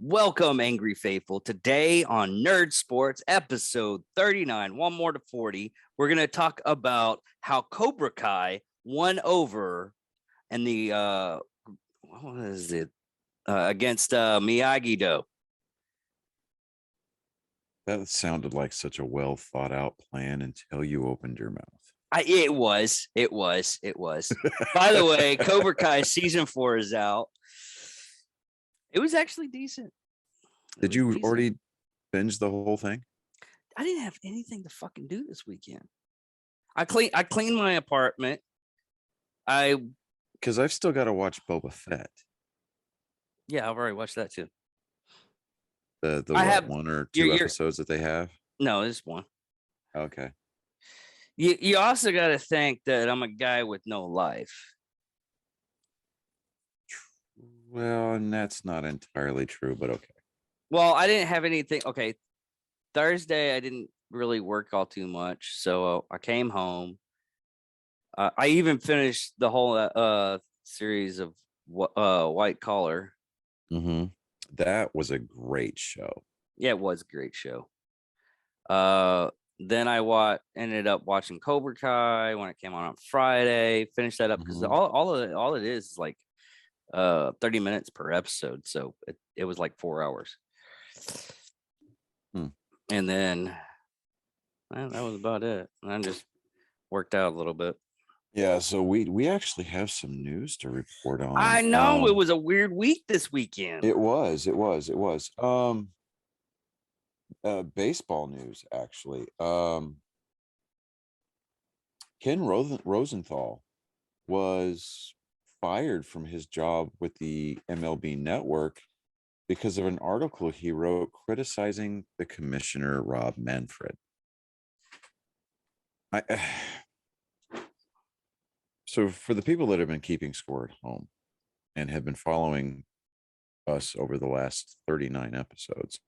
Welcome, Angry Faithful. Today on Nerd Sports, episode 39, one more to 40, we're going to talk about how Cobra Kai won over and the, what is it, against Miyagi-Do. That sounded like such a well thought out plan until you opened your mouth. It was. By the way, Cobra Kai season 4 is out. It was actually decent. Did you already binge the whole thing? I didn't have anything to fucking do this weekend. I cleaned my apartment. Because I've still got to watch Boba Fett. Yeah, I've already watched that too. I have one or two episodes that they have. No, it's one. Okay. You also got to think that I'm a guy with no life. Well, and that's not entirely true, but okay. Well, I didn't have anything. Okay. Thursday, I didn't really work all too much. So I came home. I even finished the whole series of White Collar. Mm-hmm. That was a great show. Yeah, it was a great show. Then I ended up watching Cobra Kai when it came on Friday. Finished that up because all it is like 30 minutes per episode, so it was like 4 hours. And then that was about it. And I just worked out a little bit. Yeah, so we actually have some news to report on. I know it was a weird week this weekend. It was. Baseball news, actually. Ken Rosenthal was fired from his job with the MLB Network because of an article he wrote criticizing the commissioner, Rob Manfred. So for the people that have been keeping score at home and have been following us over the last 39 episodes,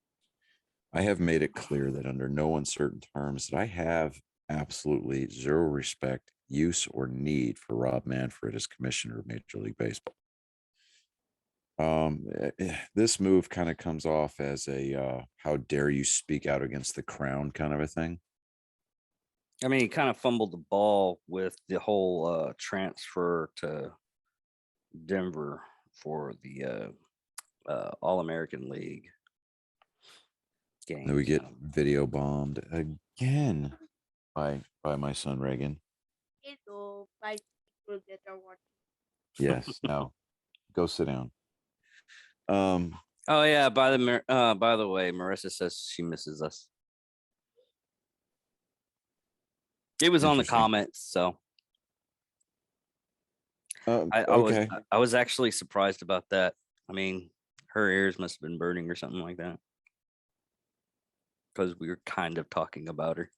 I have made it clear that under no uncertain terms that I have absolutely zero respect, use, or need for Rob Manfred as commissioner of Major League Baseball. This move kind of comes off as a how dare you speak out against the crown kind of a thing. I mean, he kind of fumbled the ball with the whole transfer to Denver for the All-American League game. Then we get video bombed again by my son Reagan. Hello, by people that are watching. Yes, now go sit down. Oh yeah, by the way, Marissa says she misses us. It was on the comments, so okay. I was actually surprised about that. I mean, her ears must have been burning or something like that, because we were kind of talking about her.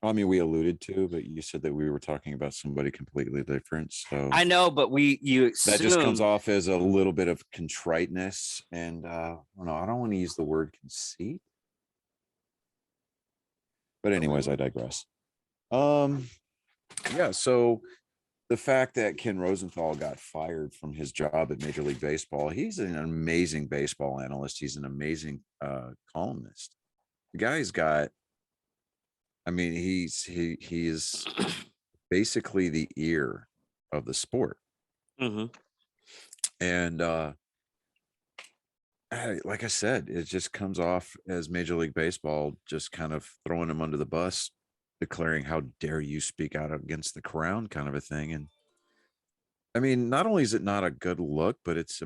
I mean, we alluded to, but you said that we were talking about somebody completely different. So I know, but that just comes off as a little bit of contriteness, and I don't want to use the word conceit. But anyways, I digress. Yeah, so the fact that Ken Rosenthal got fired from his job at Major League Baseball, he's an amazing baseball analyst. He's an amazing columnist. The guy's got, I mean, he is basically the ear of the sport. Mm-hmm. And like I said, it just comes off as Major League Baseball just kind of throwing him under the bus, declaring how dare you speak out against the crown kind of a thing. And I mean, not only is it not a good look, but it's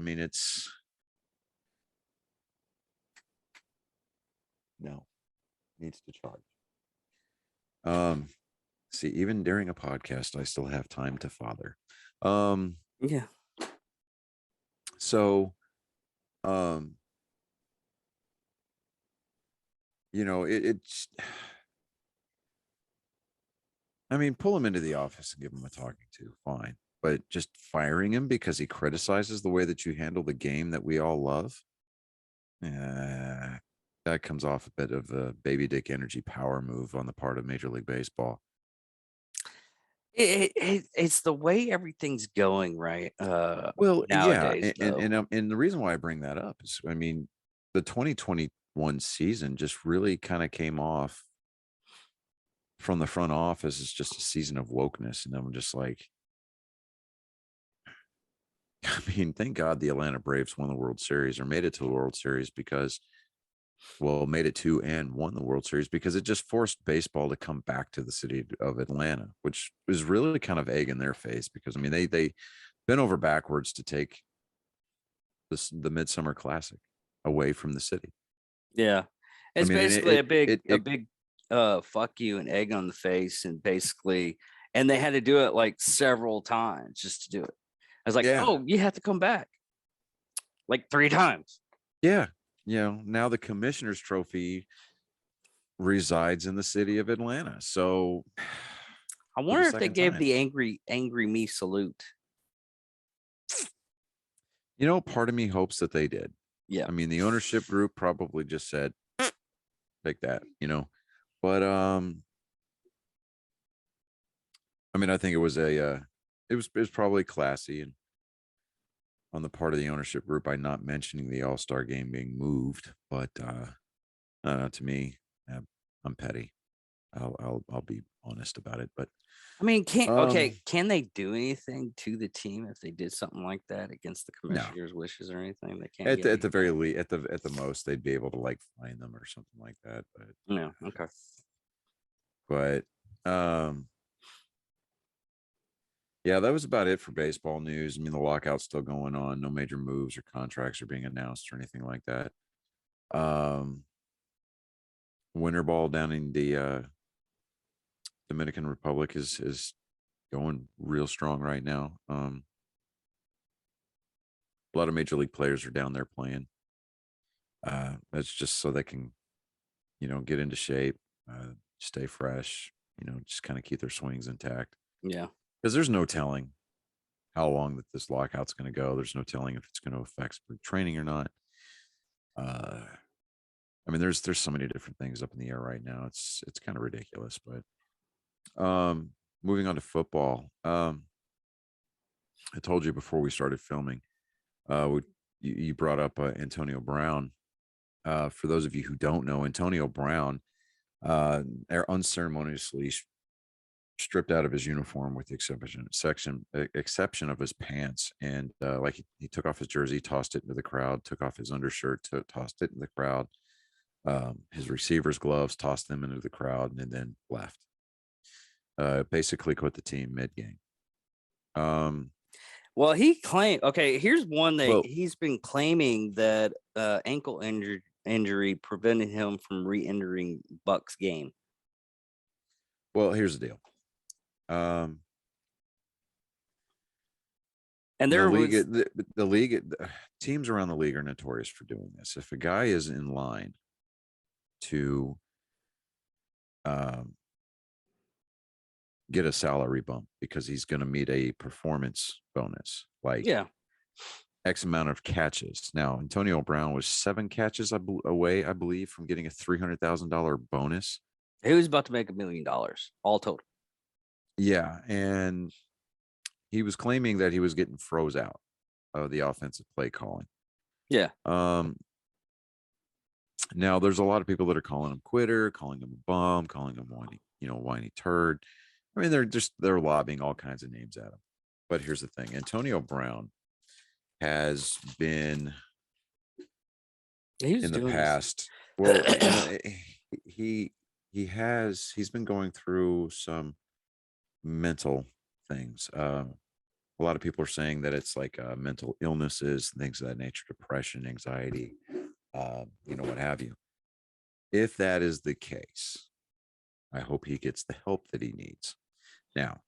no, needs to charge. See, even during a podcast, I still have time to father. Yeah. So, it's, I mean, pull him into the office and give him a talking to, fine. But just firing him because he criticizes the way that you handle the game that we all love, that comes off a bit of a baby dick energy power move on the part of Major League Baseball. It's the way everything's going right Well, yeah, nowadays, though. and the reason why I bring that up is, I mean, the 2021 season just really kind of came off from the front office as just a season of wokeness, and I'm just like, I mean, thank God the Atlanta Braves won the World Series or made it to the World Series because, well, made it to and won the World Series because it just forced baseball to come back to the city of Atlanta, which was really kind of egg in their face because, I mean, they bent over backwards to take the Midsummer Classic away from the city. Yeah. I It's mean, and basically a it big fuck you and egg on the face, and basically, and they had to do it like several times just to do it. I was like, yeah, oh, you have to come back like 3 times. yeah. You know, now the Commissioner's Trophy resides in the city of Atlanta. So I for the wonder if they second gave time, the angry me salute. you know, part of me hopes that they did. Yeah. I mean, the ownership group probably just said, take that, you know. But I mean, I think it was it was probably classy and on the part of the ownership group by not mentioning the All-Star game being moved. But I don't know, to me, I'm petty. I'll be honest about it. But I mean, um, can they do anything to the team if they did something like that against the no, commissioner's wishes or anything? They can't get at the very anything. least, at the most, they'd be able to like fine them or something like that. No, okay. But yeah, that was about it for baseball news. I mean, the lockout's still going on. No major moves or contracts are being announced or anything like that. Um, Winter ball down in the Dominican Republic is going real strong right now. A lot of major league players are down there playing. That's just so they can, you know, get into shape, stay fresh, you know, just kind of keep their swings intact. Yeah. Because there's no telling how long that this lockout's going to go. There's no telling if it's going to affect spring training or not. I mean, there's so many different things up in the air right now. It's kind of ridiculous. But moving on to football. I told you before we started filming. You brought up Antonio Brown. For those of you who don't know, Antonio Brown unceremoniously stripped out of his uniform with the exception of his pants, and like he took off his jersey, tossed it into the crowd, took off his undershirt, tossed it in the crowd, his receiver's gloves, tossed them into the crowd, and then left. Basically quit the team mid-game. Well, he claimed. Okay, here's one that Well, he's been claiming that ankle injury prevented him from re-entering Buck's game. well, here's the deal. And The there league, was the league, teams around the league are notorious for doing this. If a guy is in line to get a salary bump because he's going to meet a performance bonus, like yeah, X amount of catches. Now, Antonio Brown was 7 catches away, I believe, from getting a $300,000 bonus. he was about to make $1 million all total. Yeah, and he was claiming that he was getting froze out of the offensive play calling. Yeah. Now there's a lot of people that are calling him quitter, calling him a bum, calling him whiny turd. I mean, they're lobbing all kinds of names at him. But here's the thing: Antonio Brown has been He was in the doing past. Well, he's been going through some mental things. A lot of people are saying that it's like mental illnesses, things of that nature, depression, anxiety, what have you. If that is the case, I hope he gets the help that he needs. Now,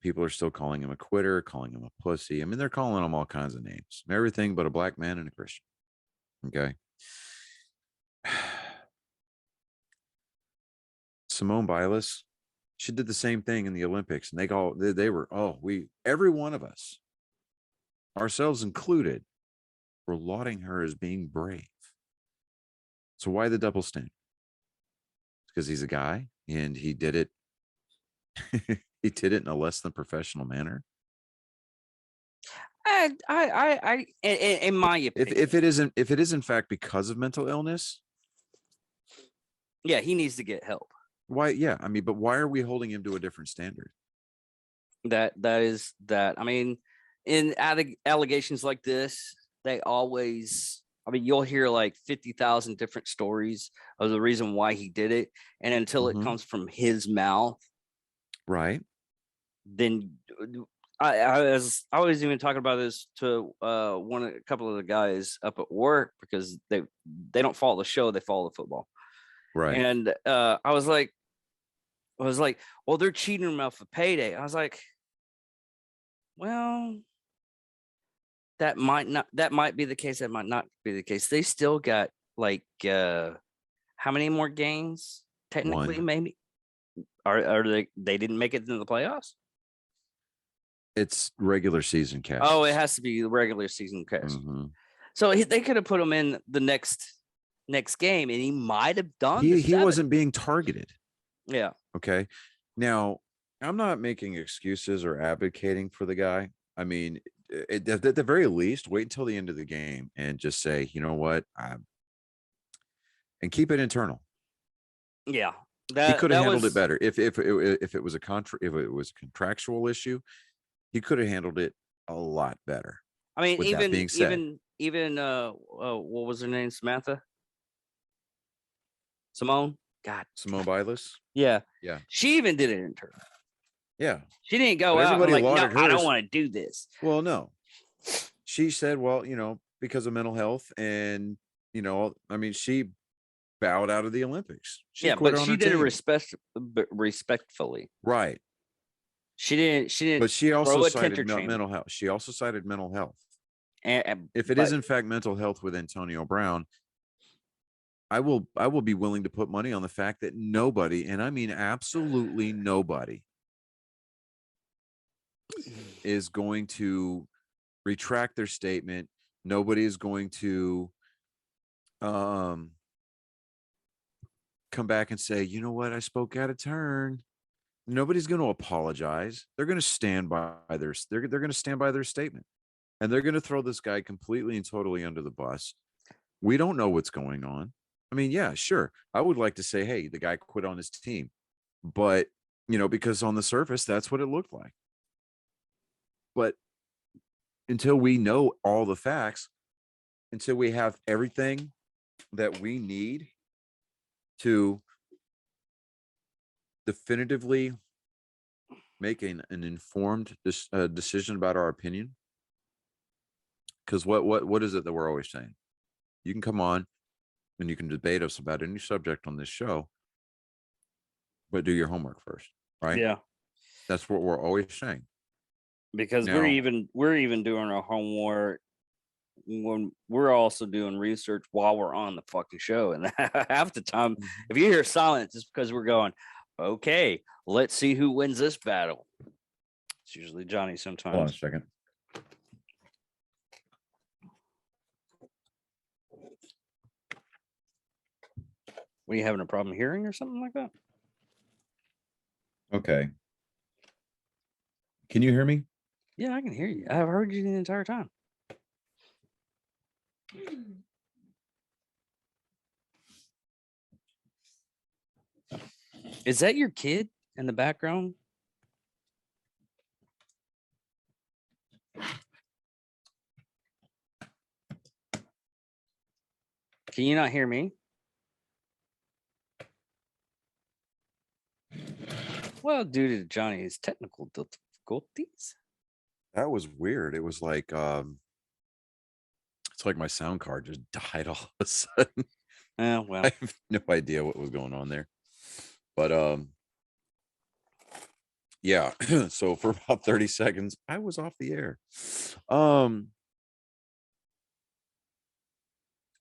people are still calling him a quitter, calling him a pussy. I mean, they're calling him all kinds of names, everything but a black man and a Christian. Okay. Simone Biles, she did the same thing in the Olympics, and they were, every one of us, ourselves included, were lauding her as being brave. So why the double standard? Because he's a guy and he did it. he did it in a less than professional manner. In my opinion, If it is in fact because of mental illness, yeah, he needs to get help. why? Yeah, I mean, but why are we holding him to a different standard? That is that. I mean, in allegations like this, they always. I mean, you'll hear like 50,000 different stories of the reason why he did it, and until it comes from his mouth, right? Then I was even talking about this to a couple of the guys up at work because they don't follow the show, they follow the football, Right. and I was like, well, they're cheating him off a payday. I was like, well, that might be the case. That might not be the case. They still got like how many more games? Technically, One. maybe. Are they didn't make it into the playoffs? It's regular season cash. Oh, it has to be the regular season cash. Mm-hmm. So they could have put him in the next game, and he might have done. He wasn't being targeted. Yeah. Okay. Now, I'm not making excuses or advocating for the guy. I mean, at the very least, wait until the end of the game and just say, you know what, and keep it internal. Yeah, he could have handled it better if it was a contractual issue. He could have handled it a lot better. I mean, even what was her name? Samantha? Simone? God. Simone Biles? Yeah. Yeah. She even did it in turn. Yeah. She didn't go out and like, no, I don't want to do this. Well, no. She said, well, because of mental health and, I mean, she bowed out of the Olympics. But she did it respectfully. Right. She didn't. But she also cited mental health. She also cited mental health. And if it is in fact mental health with Antonio Brown, I will be willing to put money on the fact that nobody, and I mean absolutely nobody, is going to retract their statement. Nobody is going to come back and say, you know what, I spoke out of turn. Nobody's going to apologize. They're going to stand by their they're going to stand by their statement, and they're going to throw this guy completely and totally under the bus. We don't know what's going on. I mean, yeah, sure. I would like to say, hey, the guy quit on his team, but because on the surface, that's what it looked like. But until we know all the facts, until we have everything that we need to definitively make an informed decision about our opinion, because what is it that we're always saying? You can come on and you can debate us about any subject on this show, but do your homework first, right? Yeah, that's what we're always saying. Because we're even doing our homework when we're also doing research while we're on the fucking show, and half the time, if you hear silence, it's because we're going, okay, let's see who wins this battle. It's usually Johnny sometimes. Hold on a second. Were you having a problem hearing or something like that? Okay. Can you hear me? Yeah, I can hear you. I've heard you the entire time. Is that your kid in the background? Can you not hear me? Well, due to Johnny's technical difficulties. That was weird. It was like it's like my sound card just died all of a sudden. Well, I have no idea what was going on there. But yeah, so for about 30 seconds, I was off the air. I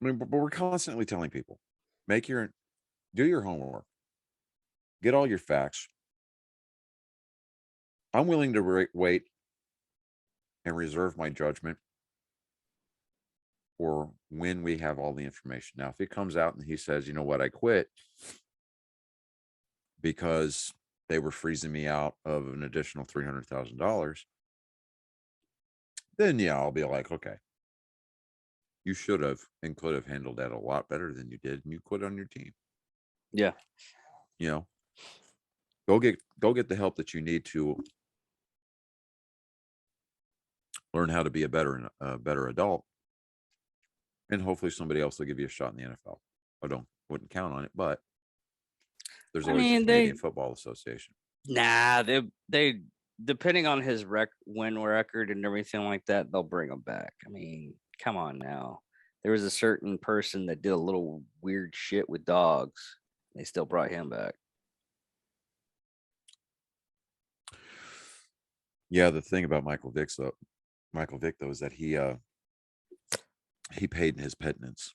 mean, but we're constantly telling people, do your homework, get all your facts. I'm willing to wait and reserve my judgment for when we have all the information. Now, if he comes out and he says, you know what, I quit because they were freezing me out of an additional $300,000, then yeah, I'll be like, okay, you should have and could have handled that a lot better than you did, and you quit on your team. Yeah. You know, go get the help that you need to learn how to be a better adult, and hopefully somebody else will give you a shot in the NFL. I wouldn't count on it, but there's I always the mean, Canadian Football Association. they depending on his win record and everything like that, they'll bring him back. I mean, come on now. There was a certain person that did a little weird shit with dogs. They still brought him back. Yeah, the thing about Michael Vick though, is that he paid his pittance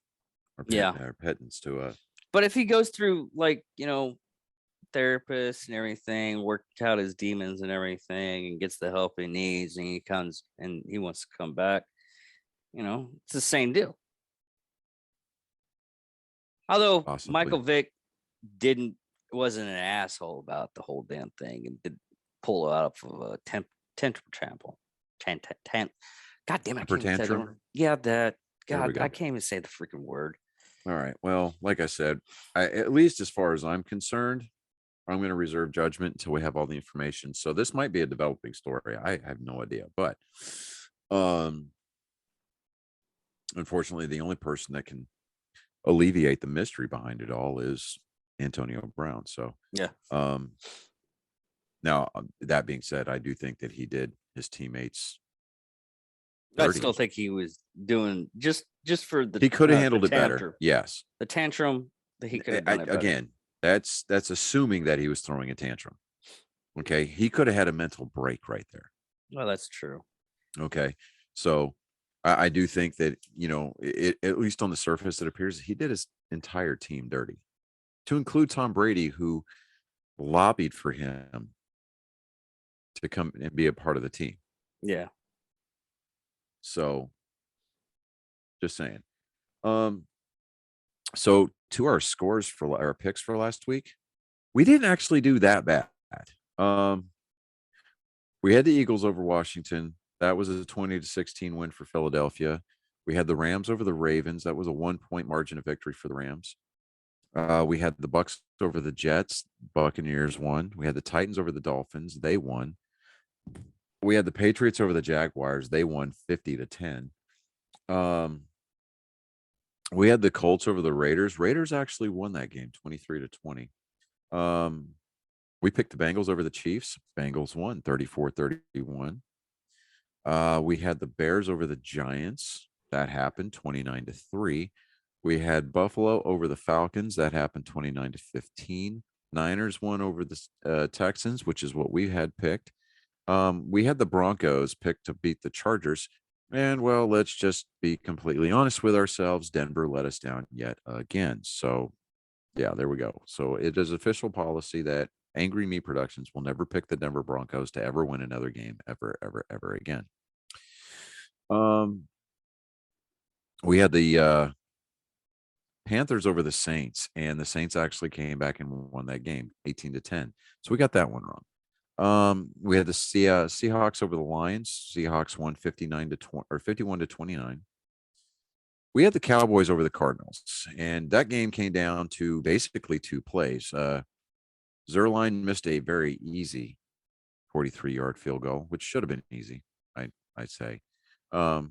or pittance to But if he goes through therapists and everything, worked out his demons and everything, and gets the help he needs, and he comes and he wants to come back, it's the same deal. Although possibly. Michael Vick wasn't an asshole about the whole damn thing and did pull out of a tantrum. God damn it! Temper tantrum? Yeah, that. There we God, go. I can't even say the freaking word. All right. Well, like I said, at least as far as I'm concerned, I'm going to reserve judgment until we have all the information. So this might be a developing story. I have no idea, but unfortunately, the only person that can alleviate the mystery behind it all is Antonio Brown. So yeah. Now, that being said, I do think that he did his teammates I dirty. still think he was doing just for the. He could have handled it better. Yes, the tantrum that he could have done it better. Again, that's assuming that he was throwing a tantrum. Okay, he could have had a mental break right there. Well, that's true. Okay, so I do think that at least on the surface, it appears he did his entire team dirty, to include Tom Brady, who lobbied for him to come and be a part of the team. Yeah. So just saying. So to our scores for our picks for last week, we didn't actually do that bad. We had the Eagles over Washington. That was a 20-16 win for Philadelphia. We had the Rams over the Ravens. That was a 1-point margin of victory for the Rams. We had the Bucs over the Jets. Buccaneers won. We had the Titans over the Dolphins. They won. We had the Patriots over the Jaguars. They won 50-10. We had the Colts over the Raiders. Raiders actually won that game 23-20. We picked the Bengals over the Chiefs. Bengals won 34-31. We had the Bears over the Giants. That happened 29-3. We had Buffalo over the Falcons. That happened 29-15. Niners won over the Texans, which is what we had picked. We had the Broncos picked to beat the Chargers. And, well, let's just be completely honest with ourselves. Denver let us down yet again. So, yeah, there we go. So it is official policy that Angry Me Productions will never pick the Denver Broncos to ever win another game ever, ever, ever again. We had the Panthers over the Saints, and the Saints actually came back and won that game 18-10. So we got that one wrong. We had the Seahawks over the Lions. Seahawks won 51-29. We had the Cowboys over the Cardinals, and that game came down to basically two plays. Zerline missed a very easy 43-yard field goal, which should have been easy, I'd say. So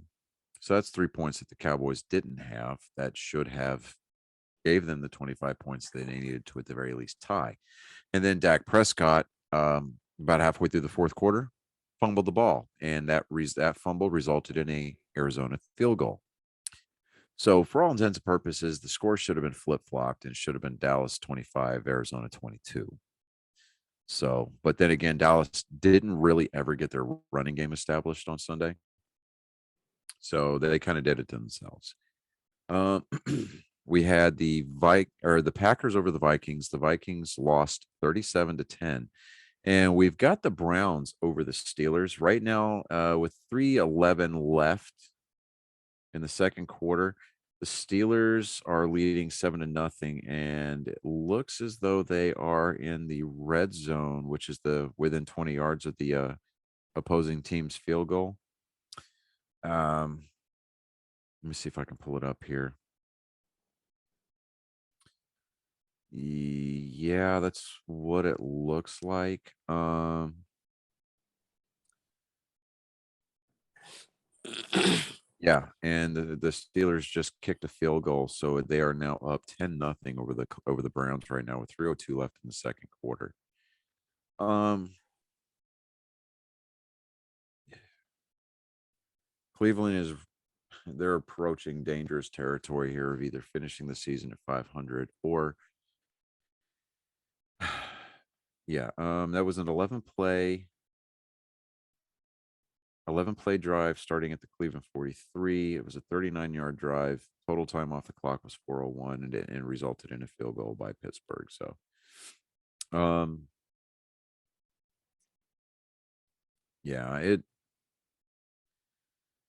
that's 3 points that the Cowboys didn't have. That should have gave them the 25 points that they needed to, at the very least, tie. And then Dak Prescott, about halfway through the fourth quarter, fumbled the ball, and that fumble resulted in a Arizona field goal. So for all intents and purposes, the score should have been flip-flopped and should have been Dallas 25, Arizona 22. So, but then again, Dallas didn't really ever get their running game established on Sunday. So they kind of did it to themselves. We had the Packers over the Vikings. The Vikings lost 37-10. And we've got the Browns over the Steelers right now with 3:11 left in the second quarter. The Steelers are leading 7-0, and it looks as though they are in the red zone, which is the within 20 yards of the opposing team's field goal. Let me see if I can pull it up here. Yeah, that's what it looks like. Yeah, and the Steelers just kicked a field goal, so they are now up 10-0 over the Browns right now with 3:02 left in the second quarter. Cleveland is they're approaching dangerous territory here of either finishing the season at 500 or yeah, that was an 11 play drive starting at the Cleveland 43. It was a 39-yard drive. Total time off the clock was 4:01, and it resulted in a field goal by Pittsburgh. So, yeah,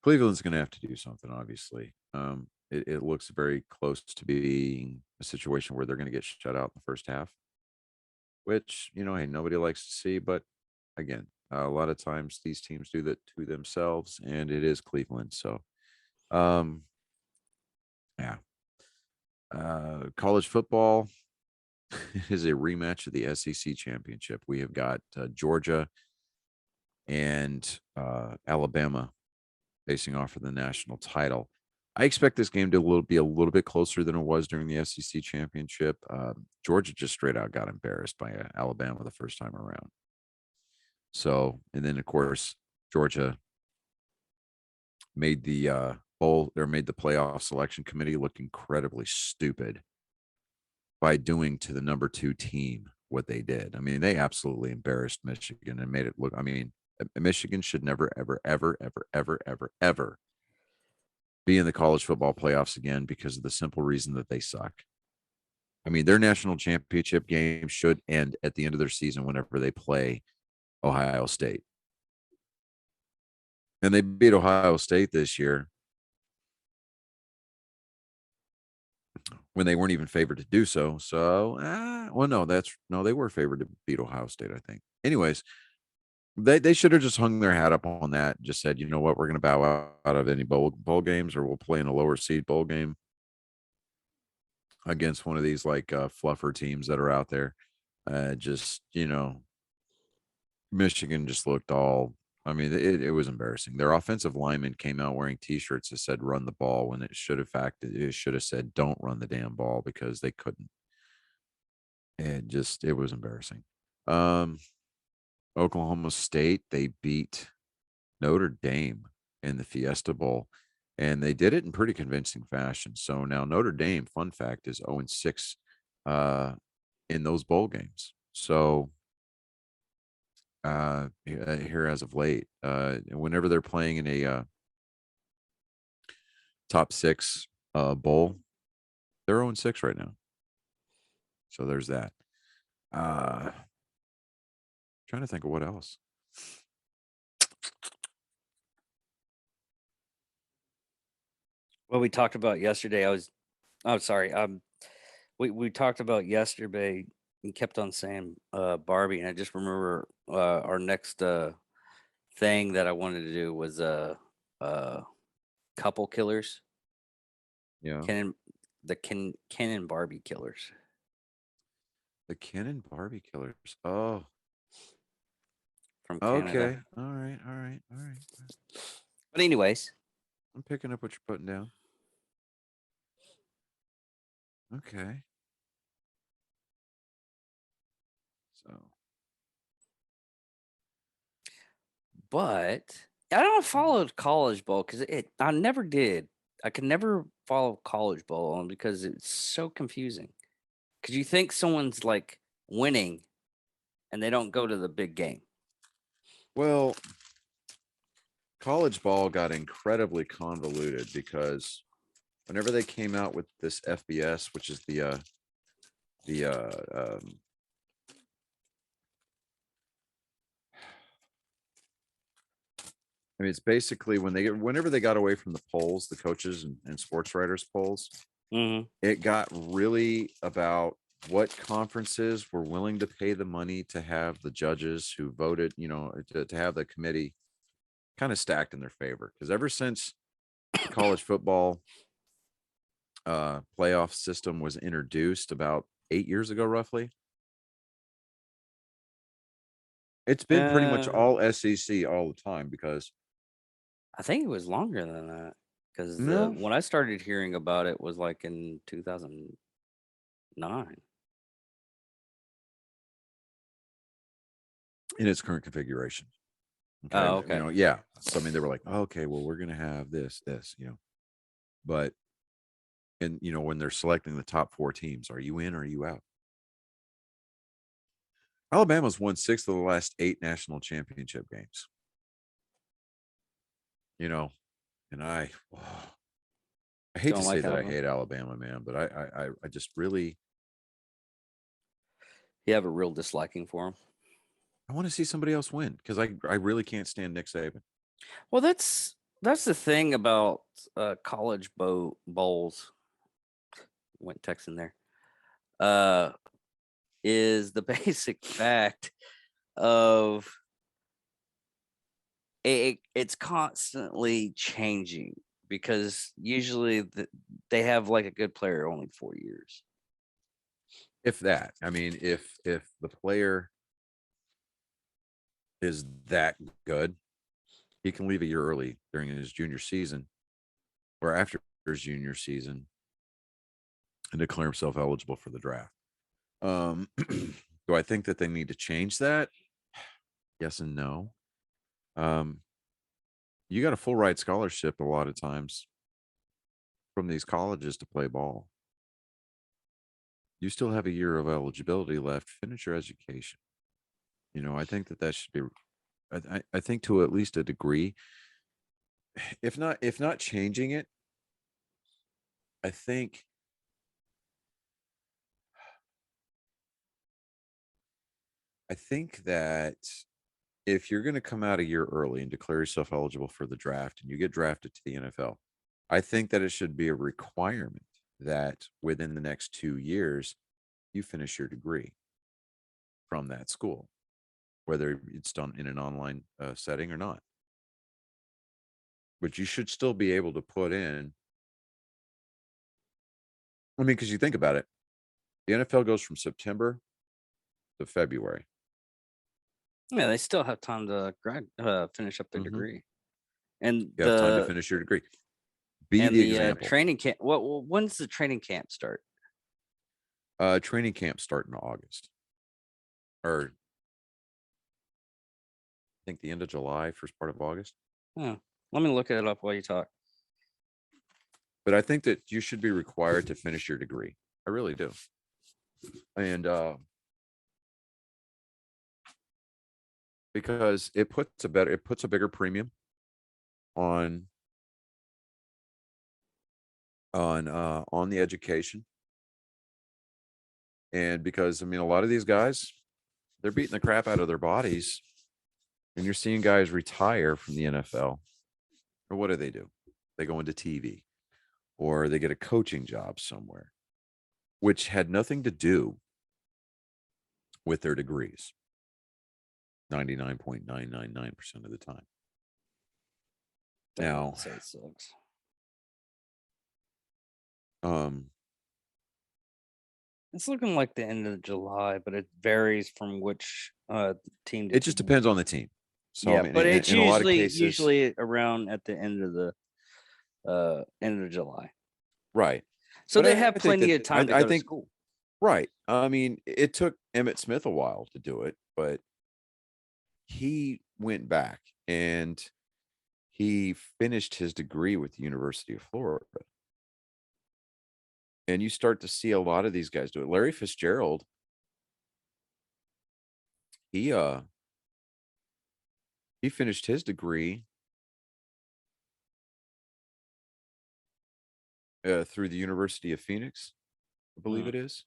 Cleveland's going to have to do something. Obviously, it looks very close to being a situation where they're going to get shut out in the first half, which hey, nobody likes to see. But again, a lot of times these teams do that to themselves, and it is Cleveland. So, yeah. College football is a rematch of the SEC championship. We have got Georgia and Alabama facing off for the national title. I expect this game to be a little bit closer than it was during the SEC championship. Georgia just straight out got embarrassed by Alabama the first time around. So, and then of course Georgia made the made the playoff selection committee look incredibly stupid by doing to the number 2 team what they did. I mean, they absolutely embarrassed Michigan and made it look. I mean, Michigan should never, ever, ever, ever, ever, ever, ever be in the college football playoffs again because of the simple reason that they suck. I mean, their national championship game should end at the end of their season whenever they play Ohio State. And they beat Ohio State this year when they weren't even favored to do so. So, they were favored to beat Ohio State, I think. Anyways, they should have just hung their hat up on that and just said, you know what, we're going to bow out of any bowl games, or we'll play in a lower seed bowl game against one of these like fluffer teams that are out there. Michigan just looked all. I mean, it was embarrassing. Their offensive lineman came out wearing T-shirts that said "Run the ball" when it should have said "Don't run the damn ball" because they couldn't. And it was embarrassing. Oklahoma State, they beat Notre Dame in the Fiesta Bowl, and they did it in pretty convincing fashion. So now Notre Dame, fun fact, is 0-6 in those bowl games. So here as of late, whenever they're playing in a top 6 bowl, they're 0-6 right now. So there's that. Trying to think of what else. What we talked about yesterday, we talked about yesterday and kept on saying Barbie, and I just remember our next thing that I wanted to do was couple killers. Yeah. Ken and Barbie killers. The Ken and Barbie killers. Oh. From Canada. Okay. All right. But anyways, I'm picking up what you're putting down. Okay. So. But I don't follow College Bowl because I never did. I could never follow College Bowl because it's so confusing. Because you think someone's like winning and they don't go to the big game. Well, college ball got incredibly convoluted because whenever they came out with this FBS, which is mean, it's basically whenever they got away from the polls, the coaches and sports writers polls, it got really about what conferences were willing to pay the money to have the judges who voted, to have the committee kind of stacked in their favor. Because ever since the college football playoff system was introduced about 8 years ago, roughly, it's been pretty much all SEC all the time because I think it was longer than that because no, when I started hearing about it was like in 2009. in its current configuration. Oh, okay. Yeah. So I mean, they were like, okay, well, we're gonna have this, but and when they're selecting the top 4 teams, are you in or are you out? Alabama's won 6 of the last 8 national championship games. And I hate Don't to like say that I Alabama. hate Alabama, man, but I just really You have a real disliking for him. I want to see somebody else win because I really can't stand Nick Saban. Well, that's the thing about college bowls. Went Texan there. Is the basic fact of it's constantly changing because usually they have like a good player only 4 years. If that, I mean, if the player is that good, he can leave a year early during his junior season or after his junior season and declare himself eligible for the draft. Do I think that they need to change that? Yes and no. You got a full ride scholarship a lot of times from these colleges to play ball. You still have a year of eligibility left. Finish your education. I think that should be. I think to at least a degree, if not changing it, I think that if you're going to come out a year early and declare yourself eligible for the draft and you get drafted to the NFL, I think that it should be a requirement that within the next 2 years, you finish your degree from that school, whether it's done in an online setting or not. But you should still be able to put in. I mean, because you think about it, the NFL goes from September to February. Yeah, they still have time to finish up their degree, and You have time to finish your degree. Be the example. Training camp. When's the training camp start? Training camp start in August, or I think the end of July, first part of August. Oh, let me look it up while you talk. But I think that you should be required to finish your degree. I really do. And because it puts a bigger premium on the education. And because I mean a lot of these guys, they're beating the crap out of their bodies. And you're seeing guys retire from the NFL. Or what do? They go into TV or they get a coaching job somewhere, which had nothing to do with their degrees 99.999% of the time. Now, Say it sucks. It's looking like the end of July, but it varies from which team. It just depends on the team. So yeah, I mean, but it's in a lot of cases, usually around at the end of July. Right. So they have plenty of time to go to school. Right. I mean, it took Emmitt Smith a while to do it, but he went back and he finished his degree with the University of Florida. And you start to see a lot of these guys do it. Larry Fitzgerald, he finished his degree through the University of Phoenix, I believe it is.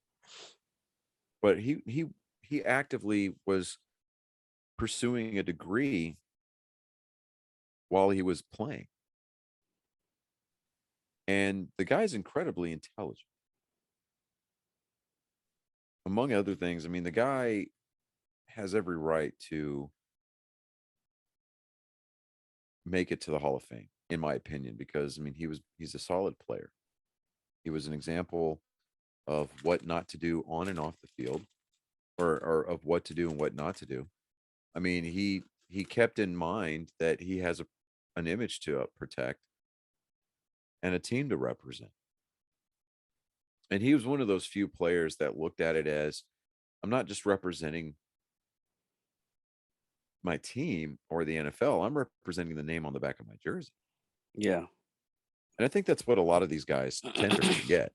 But he actively was pursuing a degree while he was playing. And the guy's incredibly intelligent. Among other things, I mean, the guy has every right to make it to the Hall of Fame, in my opinion, because I mean, he's a solid player. He was an example of what not to do on and off the field, or of what to do and what not to do. I mean, he kept in mind that he has an image to protect and a team to represent. And he was one of those few players that looked at it as, I'm not just representing my team or the NFL, I'm representing the name on the back of my jersey. Yeah. And I think that's what a lot of these guys tend to forget.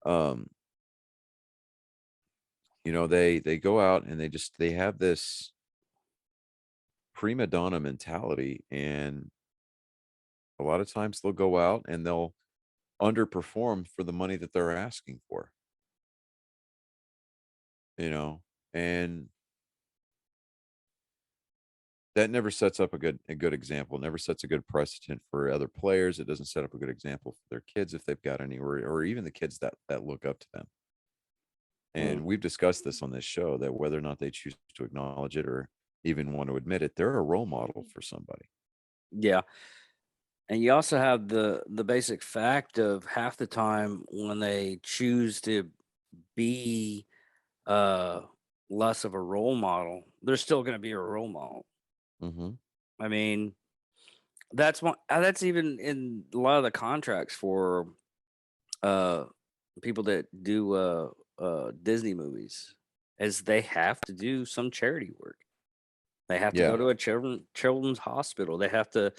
You know, they go out and they have this prima donna mentality, and a lot of times they'll go out and they'll underperform for the money that they're asking for. You know, and that never sets up a good example, never sets a good precedent for other players. It doesn't set up a good example for their kids if they've got any, or even the kids that look up to them. And we've discussed this on this show, that whether or not they choose to acknowledge it or even want to admit it, they're a role model for somebody. Yeah. And you also have the basic fact of half the time when they choose to be less of a role model, they're still going to be a role model. Mm-hmm. I mean, that's even in a lot of the contracts for people that do Disney movies, is they have to do some charity work. They have to Yeah. go to a children's hospital. They have to,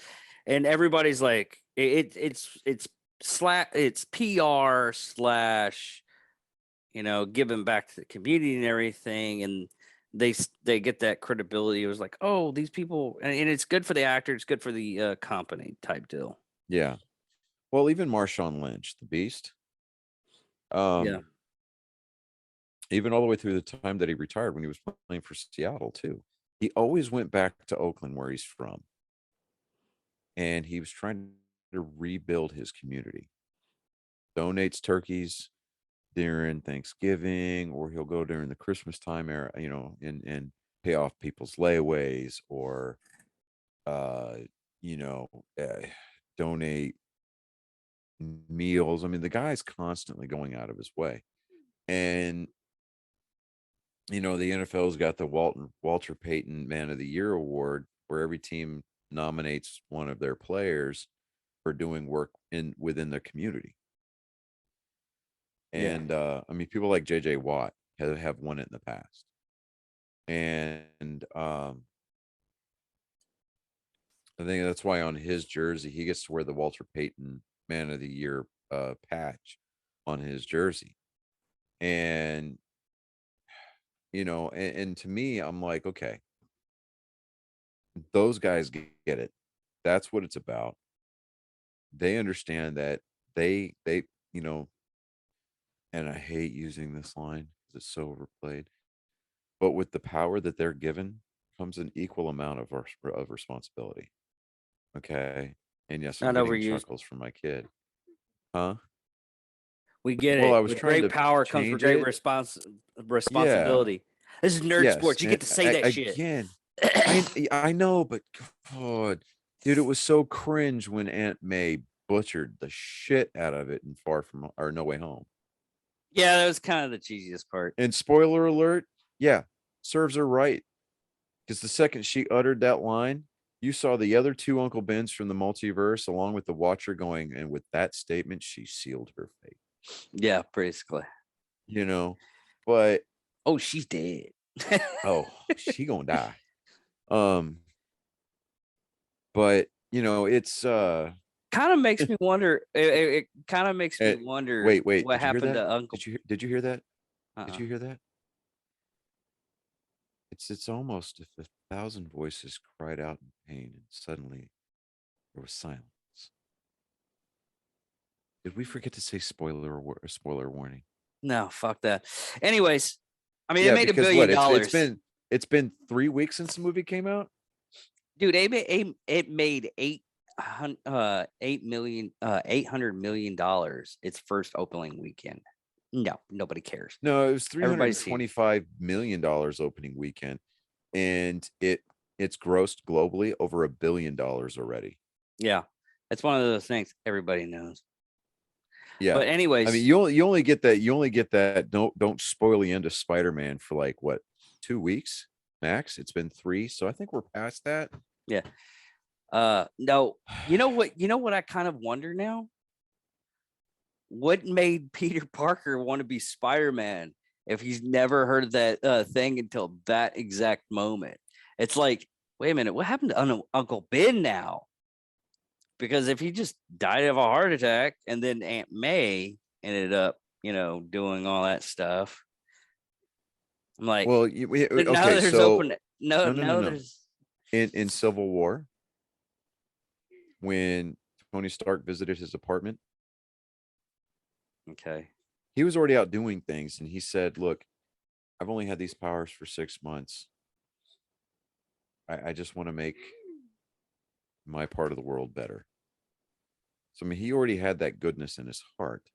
and everybody's like, it's PR slash, giving back to the community and everything, and they get that credibility. It was like, oh, these people, and it's good for the actor, it's good for the company type deal. Yeah. Well, even Marshawn Lynch, the Beast, Yeah. even all the way through the time that he retired when he was playing for Seattle too, he always went back to Oakland, where he's from, and he was trying to rebuild his community. Donates turkeys during Thanksgiving, or he'll go during the Christmas time era, and pay off people's layaways, or uh, you know, uh, donate meals. I mean, the guy's constantly going out of his way. And the NFL's got the Walter Payton Man of the Year award, where every team nominates one of their players for doing work within their community. Yeah. And I mean, people like JJ Watt have won it in the past. And I think that's why on his jersey he gets to wear the Walter Payton Man of the Year patch on his jersey. And and to me, I'm like, okay, those guys get it. That's what it's about. They understand that they and I hate using this line because it's so overplayed, but with the power that they're given comes an equal amount of responsibility. Okay. And yes, I'm Not getting overused. chuckles from my kid. Huh? We get Well, it. I was With trying great to power comes change great it. responsibility. This is nerd Yes. sports. You get to say that shit. Again, I know, but God, dude, it was so cringe when Aunt May butchered the shit out of it in No Way Home. Yeah, that was kind of the cheesiest part. And spoiler alert, yeah, serves her right. Because the second she uttered that line, you saw the other two Uncle Bens from the multiverse, along with the Watcher, going, and with that statement, she sealed her fate. Yeah, basically. But oh, she's dead. oh, she gonna die. But it's kind of makes me wonder. It kind of makes me wonder. Wait, what happened to Uncle? Did you hear that? Did you hear that? It's almost if 1,000 voices cried out in pain, and suddenly there was silence. Did we forget to say spoiler warning? No, fuck that. Anyways, I mean, Yeah, it made $1 because billion. It's been 3 weeks since the movie came out. Dude, it made $800 million its first opening weekend. No, nobody cares. No, it was Everybody's seen. $325 million opening weekend, and it's grossed globally over $1 billion already. Yeah, it's one of those things everybody knows. Yeah, But anyways, I mean, you only get that. Don't spoil the end of Spider-Man for like what, 2 weeks max. It's been 3, so I think we're past that. yeah. No, you know what I kind of wonder now? What made Peter Parker want to be Spider-Man if he's never heard of that thing until that exact moment? It's like, wait a minute, what happened to Uncle Ben now? Because if he just died of a heart attack and then Aunt May ended up, doing all that stuff, I'm like, Well, now okay, there's so open. No, no. there's In Civil War, when Tony Stark visited his apartment, okay. he was already out doing things, and he said, "Look, I've only had these powers for 6 months. I just want to make my part of the world better." So, I mean, he already had that goodness in his heart,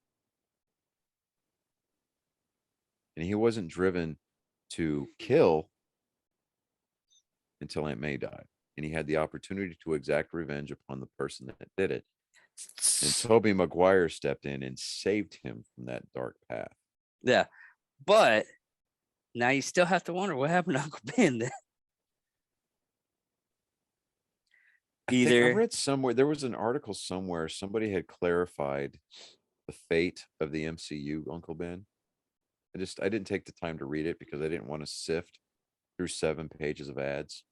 and he wasn't driven to kill until Aunt May died, and he had the opportunity to exact revenge upon the person that did it. And Tobey Maguire stepped in and saved him from that dark path. Yeah, but now you still have to wonder what happened to Uncle Ben. Then. I think I read somewhere, there was an article somewhere, somebody had clarified the fate of the MCU Uncle Ben. I didn't take the time to read it because I didn't want to sift through 7 pages of ads.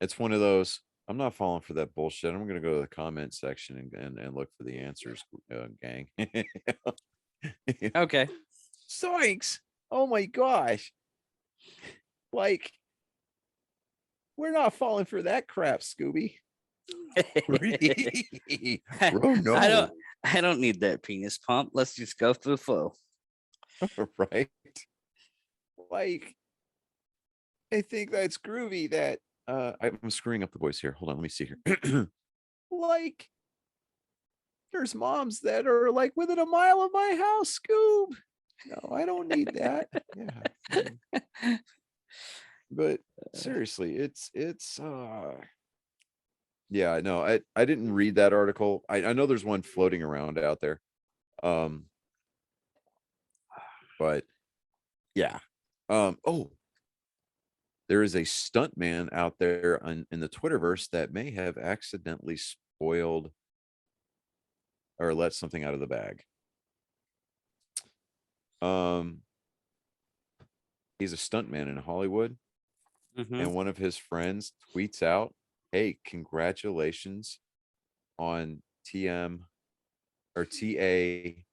It's one of those, I'm not falling for that bullshit. I'm going to go to the comment section and look for the answers, gang. Okay. Zoinks! Oh my gosh! Like, we're not falling for that crap, Scooby. Oh no! I don't need that penis pump. Let's just go through the flow. Right? Like, I think that's groovy. That I'm screwing up the voice here. Hold on, let me see here. Like, there's moms that are like within a mile of my house, Scoob. No, I don't need that. Yeah. But seriously, it's yeah, no, I didn't read that article. I know there's one floating around out there. But yeah. Oh, there is a stuntman out there in the Twitterverse that may have accidentally spoiled or let something out of the bag. He's a stuntman in Hollywood, and one of his friends tweets out, "Hey, congratulations on TM or TASM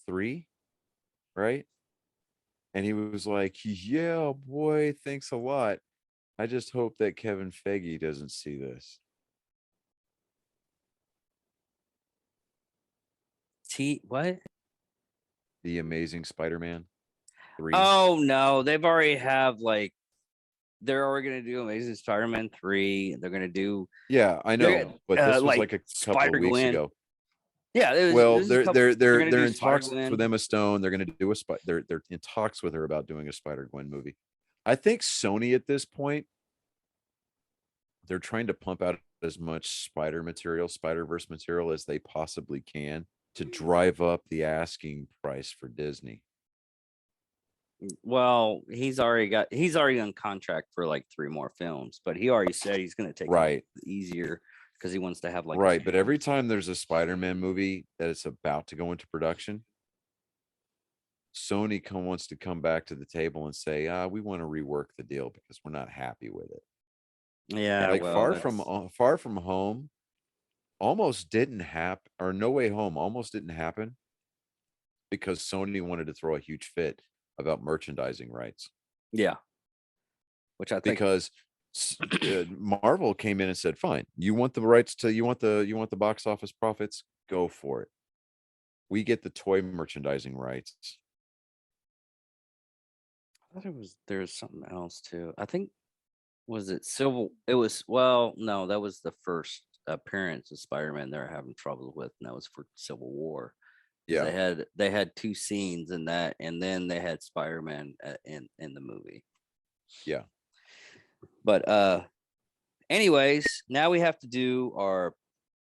3, right?" And he was like, "Yeah, boy, thanks a lot. I just hope that Kevin Feige doesn't see this." What? The Amazing Spider-Man 3. Oh no, they've already have like they're already gonna do Amazing Spider-Man 3. They're gonna do I know, but this was like a couple of weeks ago. Yeah, well, they're in talks Spider-Gwen. with Emma Stone. They're going to do they're in talks with her about doing a Spider-Gwen movie. I think Sony at this point, they're trying to pump out as much Spider-Verse material as they possibly can to drive up the asking price for Disney. Well, he's already on contract for like 3 more films, but he already said he's going to take it easier because he wants to have like but every time there's a Spider-Man movie that it's about to go into production, Sony wants to come back to the table and say, we want to rework the deal because we're not happy with it. Yeah, like Far From Home almost didn't happen, or No Way Home almost didn't happen because Sony wanted to throw a huge fit about merchandising rights. Yeah, which I think because Marvel came in and said, "Fine, you want the rights to you want the box office profits? Go for it. We get the toy merchandising rights." thought there was something else too. I think was it Civil? It was well, no, that was the first appearance of Spider-Man they were having trouble with, and that was for Civil War. 'Cause Yeah. they had two scenes in that, and then they had Spider-Man in the movie. Yeah. But anyways, now we have to do our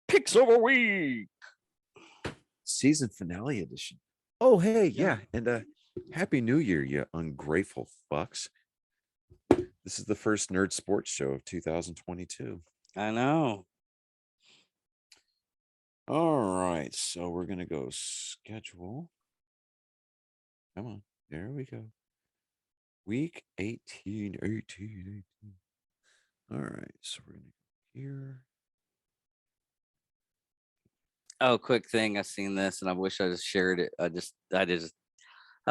picks of the week. Season finale edition. Oh, hey, Yeah. yeah. And Happy New Year, you ungrateful fucks. This is the first nerd sports show of 2022. I know. All right. So we're going to go schedule. Come on. There we go. Week 18. All right. So we're going to go here. Oh, quick thing. I seen this and I wish I just shared it. I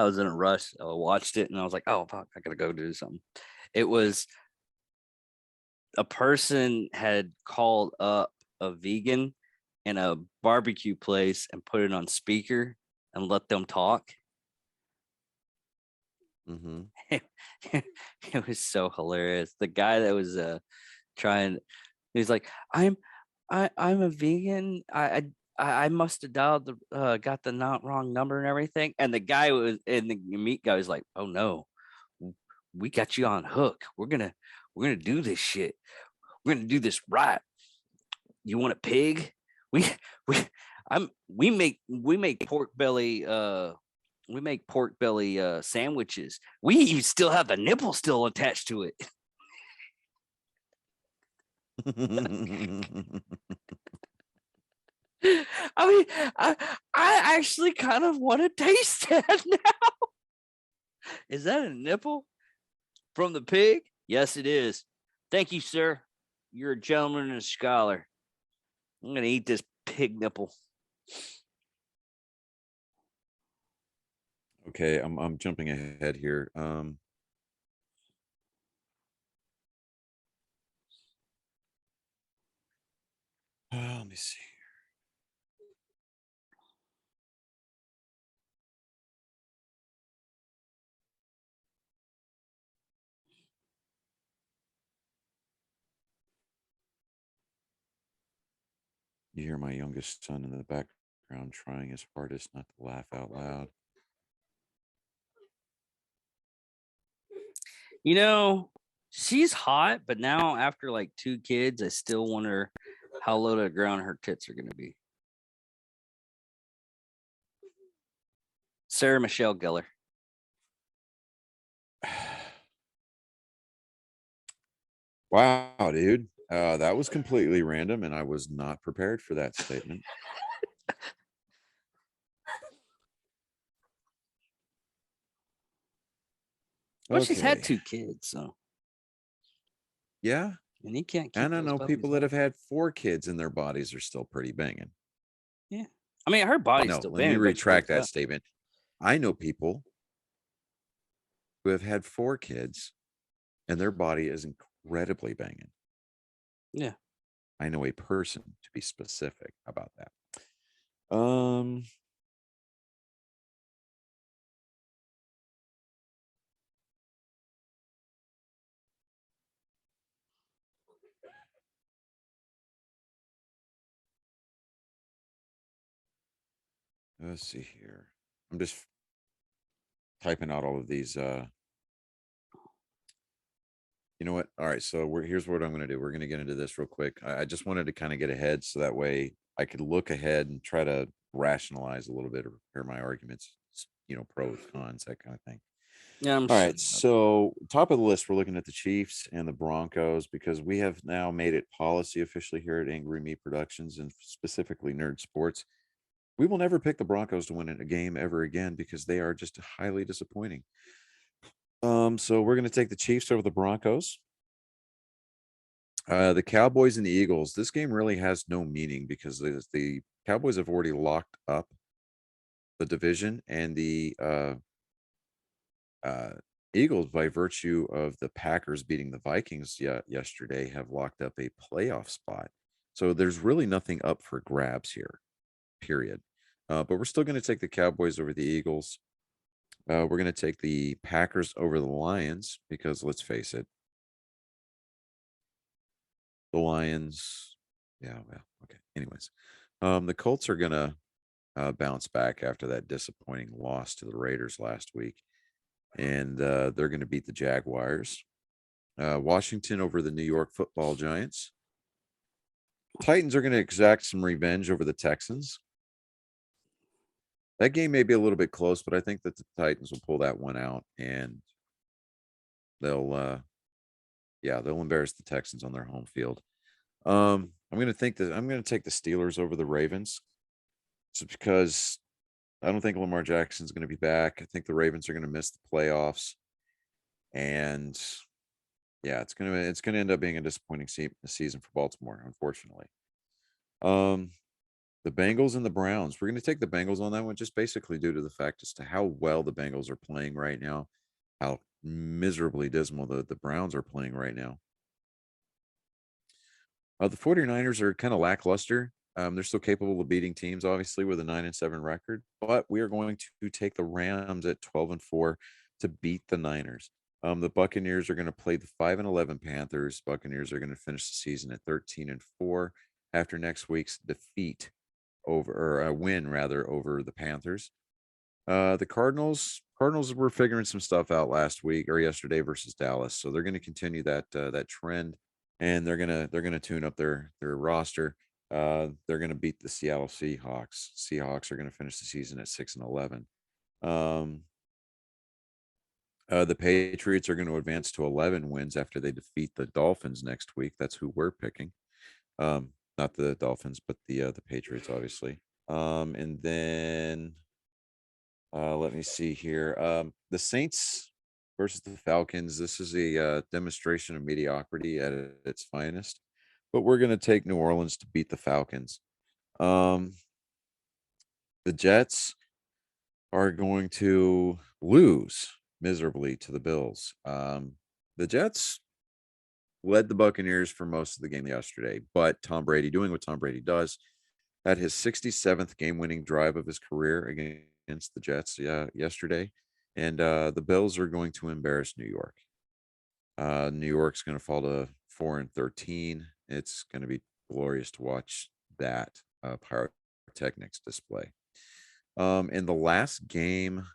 was in a rush. I watched it and I was like, oh fuck, I gotta go do something. It was a person had called up a vegan in a barbecue place and put it on speaker and let them talk. Mm-hmm. It was so hilarious. The guy that was trying, he was like, I'm a vegan. I must have dialed the got the not wrong number and everything. And the guy was, and the meat guy was like, oh no, we got you on hook. We're gonna do this shit. We're gonna do this right. You want a pig? We we we make pork belly sandwiches. We still have the nipple still attached to it. I mean, I actually kind of want to taste that now. Is that a nipple from the pig? Yes, it is. Thank you, sir. You're a gentleman and a scholar. I'm gonna eat this pig nipple. Okay, I'm jumping ahead here. Let me see. You hear my youngest son in the background trying his hardest not to laugh out loud. You know, she's hot, but now after like 2 kids, I still wonder how low to the ground her tits are gonna be. Sarah Michelle Gellar. Wow, dude. That was completely random, and I was not prepared for that statement. Well, she's had Okay. 2 kids, so Yeah. and you can't keep And I those know puppies people that up. have had 4 kids and their bodies are still pretty banging. Yeah, I mean her body's No, still let me banging, but retract that statement. I know people who have had 4 kids and their body is incredibly banging. yeah. I know a person to be specific about that. Let's see here. I'm just typing out all of these. You know what? All right. So here's what I'm going to do. We're going to get into this real quick. I just wanted to kind of get ahead so that way I could look ahead and try to rationalize a little bit or hear my arguments, pros, cons, that kind of thing. Yeah, I'm All sure. right. So top of the list, we're looking at the Chiefs and the Broncos because we have now made it policy officially here at Angry Meat Productions and specifically Nerd Sports. We will never pick the Broncos to win a game ever again because they are just highly disappointing. So we're going to take the Chiefs over the Broncos. The Cowboys and the Eagles. This game really has no meaning because the Cowboys have already locked up the division, and the Eagles, by virtue of the Packers beating the Vikings yesterday, have locked up a playoff spot. So there's really nothing up for grabs here, period. But we're still going to take the Cowboys over the Eagles. We're going to take the Packers over the Lions because let's face it, the Lions. Yeah, well, okay. Anyways, the Colts are going to bounce back after that disappointing loss to the Raiders last week, and they're going to beat the Jaguars. Washington over the New York Football Giants. Titans are going to exact some revenge over the Texans. That game may be a little bit close, but I think that the Titans will pull that one out, and they'll, they'll embarrass the Texans on their home field. I'm going to take the Steelers over the Ravens, just because I don't think Lamar Jackson's going to be back. I think the Ravens are going to miss the playoffs, and yeah, it's gonna end up being a disappointing season for Baltimore, unfortunately. Um, the Bengals and the Browns. We're going to take the Bengals on that one, just basically due to the fact as to how well the Bengals are playing right now, how miserably dismal the Browns are playing right now. The 49ers are kind of lackluster. They're still capable of beating teams, obviously, with a 9-7 record, but we are going to take the Rams at 12-4 to beat the Niners. The Buccaneers are going to play the 5-11 Panthers. Buccaneers are going to finish the season at 13-4 after next week's defeat or a win rather over the Panthers. The Cardinals were figuring some stuff out last week or yesterday versus Dallas, so they're going to continue that trend, and they're gonna tune up their roster. They're going to beat the Seattle Seahawks. Seahawks are going to finish the season at 6-11. The Patriots are going to advance to 11 wins after they defeat the Dolphins next week. That's who we're picking. Not the Dolphins, but the Patriots, obviously. And then let me see here. The Saints versus the Falcons. This is a demonstration of mediocrity at its finest. But we're going to take New Orleans to beat the Falcons. The Jets are going to lose miserably to the Bills. The Jets led the Buccaneers for most of the game yesterday, but Tom Brady doing what Tom Brady does, had his 67th game-winning drive of his career against the Jets yesterday, and the Bills are going to embarrass New York. New York's going to fall to 4-13. It's going to be glorious to watch that pyrotechnics display. In the last game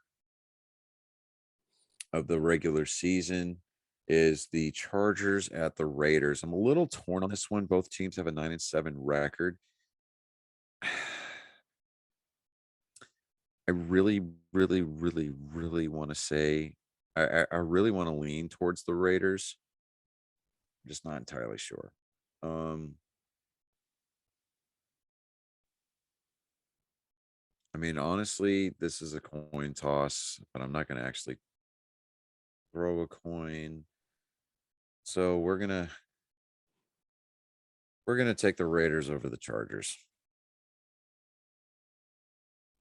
of the regular season is the Chargers at the Raiders. I'm a little torn on this one. Both teams have a 9-7 record. I really, really, really, really want to say I really want to lean towards the Raiders. I'm just not entirely sure. I mean, honestly, this is a coin toss, but I'm not going to actually throw a coin. So we're gonna take the Raiders over the Chargers.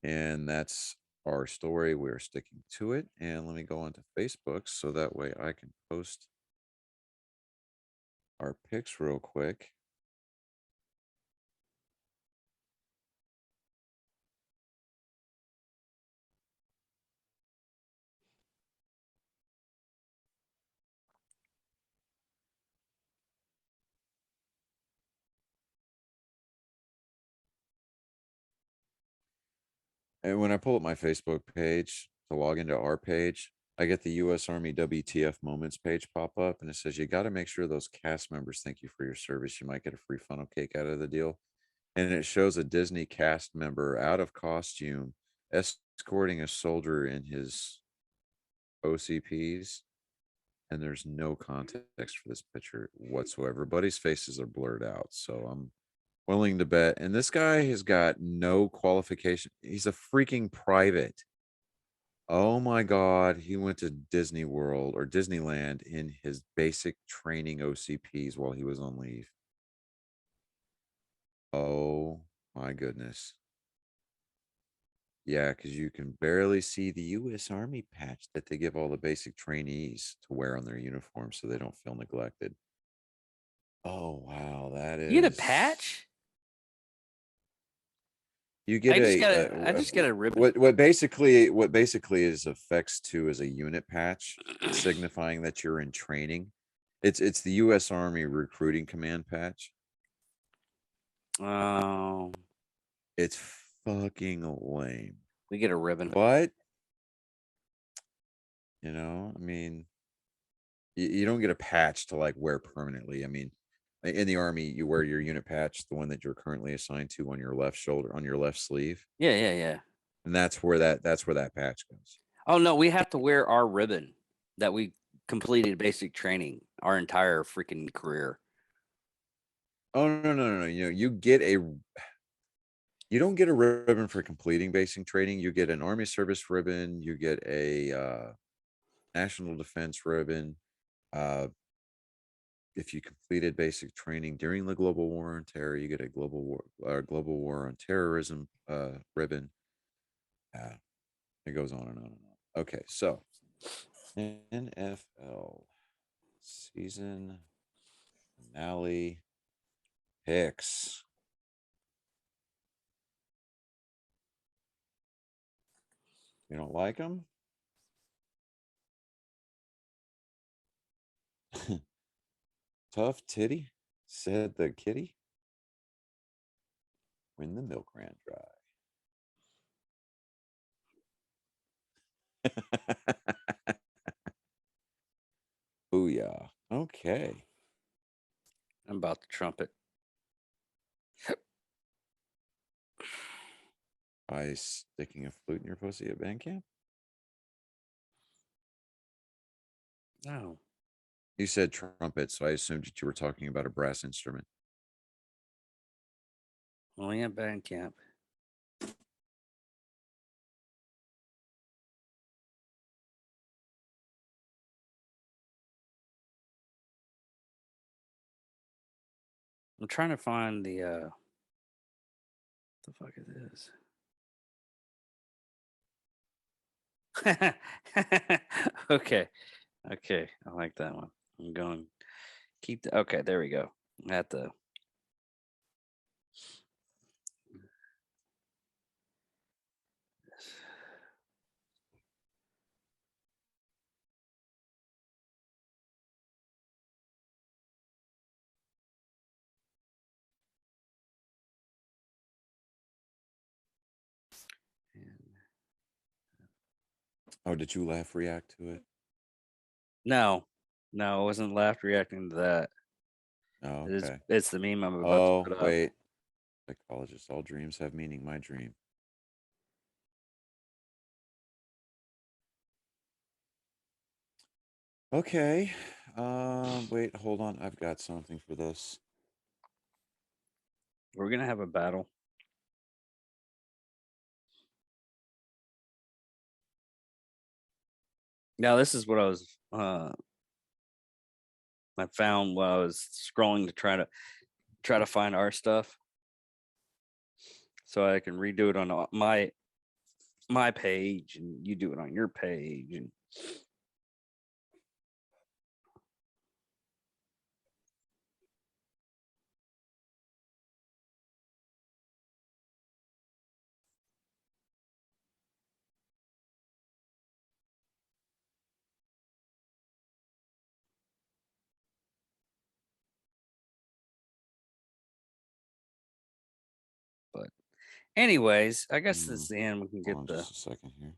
And that's our story. We're sticking to it. And let me go onto Facebook so that way I can post our picks real quick. And when I pull up my Facebook page to log into our page, I get the U.S. Army WTF Moments page pop up, and it says you got to make sure those cast members thank you for your service. You might get a free funnel cake out of the deal. And it shows a Disney cast member out of costume escorting a soldier in his OCPs. And there's no context for this picture whatsoever. Buddy's faces are blurred out, so I'm willing to bet. And this guy has got no qualification. He's a freaking private. Oh my God. He went to Disney World or Disneyland in his basic training OCPs while he was on leave. Oh my goodness. Yeah, because you can barely see the U.S. Army patch that they give all the basic trainees to wear on their uniforms so they don't feel neglected. Oh, wow. That is. You get a patch? You get I just get a ribbon. what basically is affixed to is a unit patch signifying that you're in training. It's the U.S. Army Recruiting Command patch. Oh, It's fucking lame, we get a ribbon. but I mean, you don't get a patch to like wear permanently. I mean, in the Army, you wear your unit patch, the one that you're currently assigned to, on your left shoulder, on your left sleeve, Yeah. and that's where that patch goes. Oh no, we have to wear our ribbon that we completed basic training our entire freaking career. Oh no! You don't get a ribbon for completing basic training. You get an Army service ribbon. You get a National Defense ribbon. If you completed basic training during the Global War on Terror, you get a Global War on Terrorism ribbon. It goes on and on and on. Okay, so NFL season finale picks. You don't like them? Tough titty, said the kitty when the milk ran dry. Booyah. Okay. I'm about to trumpet. By sticking a flute in your pussy at band camp? No. You said trumpet, so I assumed that you were talking about a brass instrument. Only at band camp. I'm trying to find the fuck is this? Okay. I like that one. I'm going keep the okay, there we go. At the Oh, did you laugh react to it? No, I wasn't laughed reacting to that. Oh, It is okay. it's the meme I'm about Oh, to put up. wait. Psychologist, all dreams have meaning. My dream. Okay. Wait, hold on. I've got something for this. We're gonna have a battle. Now this is what I found while I was scrolling to try to find our stuff. So I can redo it on my page and you do it on your page and but anyways, I guess this is the end. We can get Hold on the just a second here.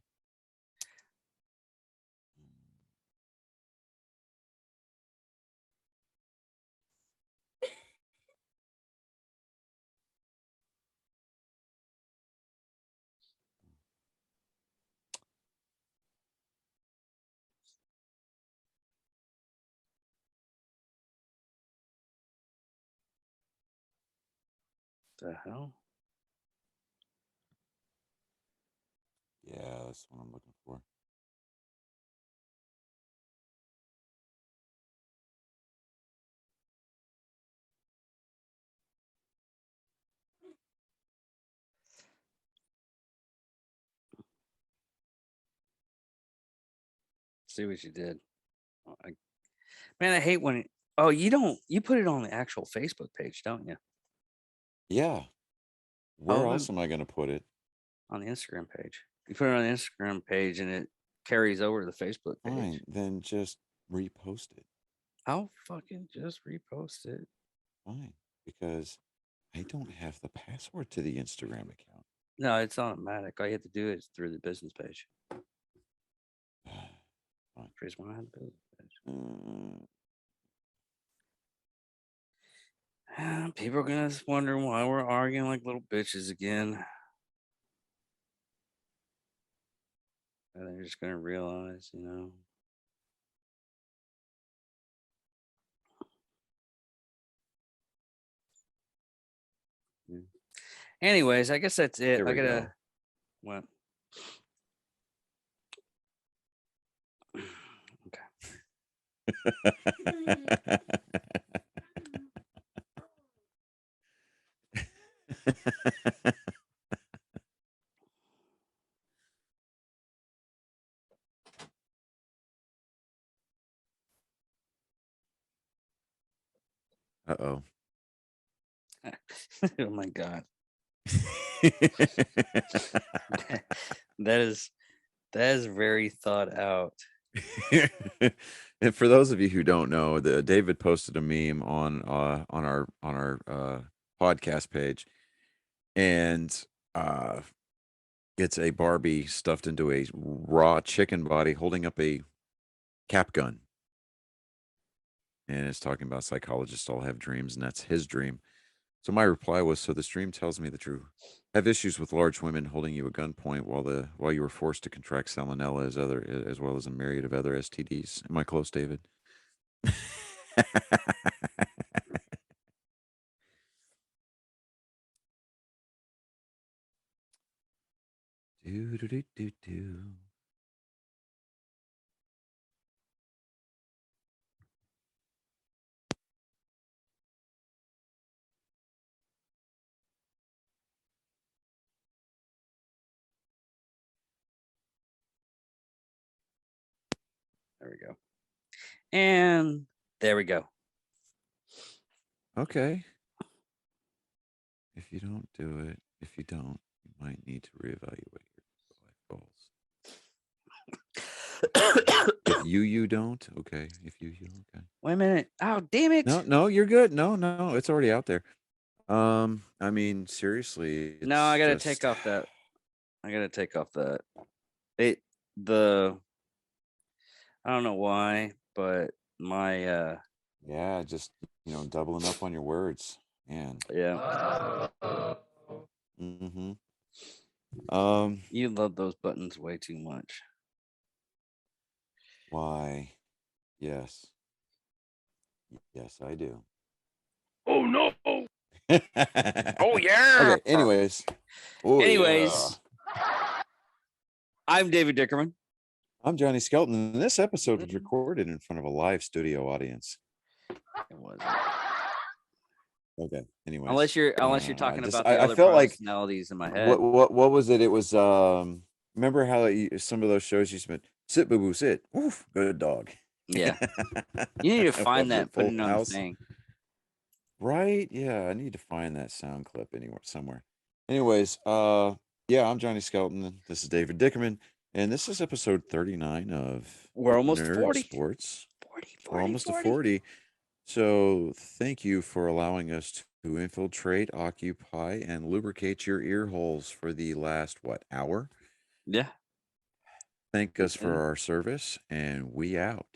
hell. Yeah, that's what I'm looking for. See what you did. Man, I hate when you put it on the actual Facebook page, don't you? Yeah. Where Oh, else am I going to put it? on the Instagram page. You put it on the Instagram page and it carries over to the Facebook page. Fine, then just repost it. I'll fucking just repost it. Fine, because I don't have the password to the Instagram account. No, it's automatic. All you have to do is through the business page. Fine. Praise one on the business page. People are gonna wonder why we're arguing like little bitches again. And they're just gonna realize, Anyways, I guess that's it. There we go. What? Uh-oh. Oh my god. That is very thought out. And for those of you who don't know, David posted a meme on our podcast page, and it's a Barbie stuffed into a raw chicken body holding up a cap gun, and it's talking about psychologists all have dreams, and that's his dream. So my reply was, so this dream tells me that you have issues with large women holding you at gunpoint while you were forced to contract salmonella as well as a myriad of other STDs. Am I close, David? Do. There we go. And there we go. Okay. If you don't do it, you might need to reevaluate your life goals. If you don't, okay. If you okay. Wait a minute. Oh, damn it. No, you're good. No, it's already out there. I mean, seriously. No, I gotta take off that. I don't know why, but my yeah, just doubling up on your words, man. Yeah. Mm-hmm. You love those buttons way too much. Why? Yes, I do. Oh no. Oh yeah. Okay. Anyways. I'm David Dickerman. I'm Johnny Skelton, and this episode was recorded in front of a live studio audience. It wasn't. Okay. Anyway, unless you're talking about the I other felt like personalities in my head. What was it? It was remember how some of those shows used to be, sit boo boo sit, oof, good dog. Yeah. You need to find that and put it on the thing. Right? Yeah, I need to find that sound clip somewhere. Anyways, yeah, I'm Johnny Skelton. This is David Dickerman, and this is episode 39 of We're almost Nerd 40. Sports. 40. We're almost to 40. So thank you for allowing us to infiltrate, occupy, and lubricate your ear holes for the last, hour? Yeah. Thank us for our service, and we out.